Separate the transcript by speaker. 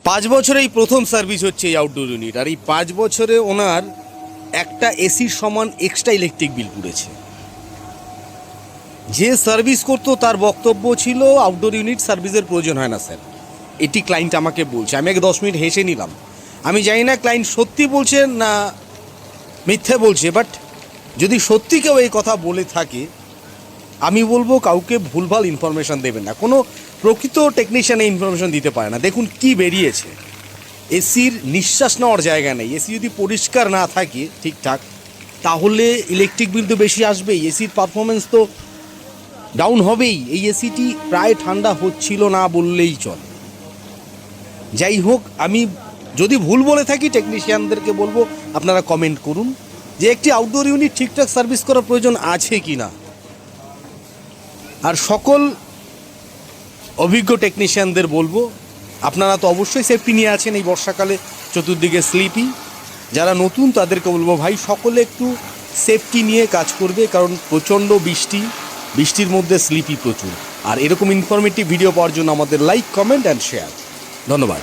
Speaker 1: 5 বছরে এই প্রথম সার্ভিস হচ্ছে এই আউটডোর ইউনিট, আর এই 5 বছরে ওনার একটা এসির সমান এক্সট্রা ইলেকট্রিক বিল পড়েছে। যে সার্ভিস করতো তার বক্তব্য ছিল আউটডোর ইউনিট সার্ভিসের প্রয়োজন হয় না স্যার, এটি ক্লায়েন্ট আমাকে বলছে। আমি আগে 10 মিনিট হেসে নিলাম। আমি জানি না ক্লায়েন্ট সত্যি বলছে না মিথ্যে বলছে, বাট যদি সত্যি কেউ এই কথা বলে থাকে আমি বলবো কাউকে ভুলভাল ইনফরমেশান দেবেন না। কোনো প্রকৃত টেকনিশিয়ান এই ইনফরমেশান দিতে পারে না। দেখুন কি বেরিয়েছে, এসির নিঃশ্বাস নেওয়ার জায়গা নেই। এসি যদি পরিষ্কার না থাকে ঠিকঠাক তাহলে ইলেকট্রিক বিল তো বেশি আসবেই, এসির পারফরমেন্স তো ডাউন হবেই। এই এসিটি প্রায় ঠান্ডা হচ্ছিল না বললেই চলে। যাই হোক, আমি যদি ভুল বলে থাকি টেকনিশিয়ানদেরকে বলবো আপনারা কমেন্ট করুন যে একটি আউটডোর ইউনিট ঠিকঠাক সার্ভিস করার প্রয়োজন আছে কি না। আর সকল অভিজ্ঞ টেকনিশিয়ানদের বলবো আপনারা তো অবশ্যই সেফটি নিয়ে আছেন। এই বর্ষাকালে চতুর্দিকে স্লিপি, যারা নতুন তাদেরকে বলবো ভাই সকলে একটু সেফটি নিয়ে কাজ করবে, কারণ প্রচণ্ড বৃষ্টির মধ্যে স্লিপি প্রচুর। আর এরকম ইনফরমেটিভ ভিডিও পাওয়ার জন্য আমাদের লাইক, কমেন্ট অ্যান্ড শেয়ার। ধন্যবাদ।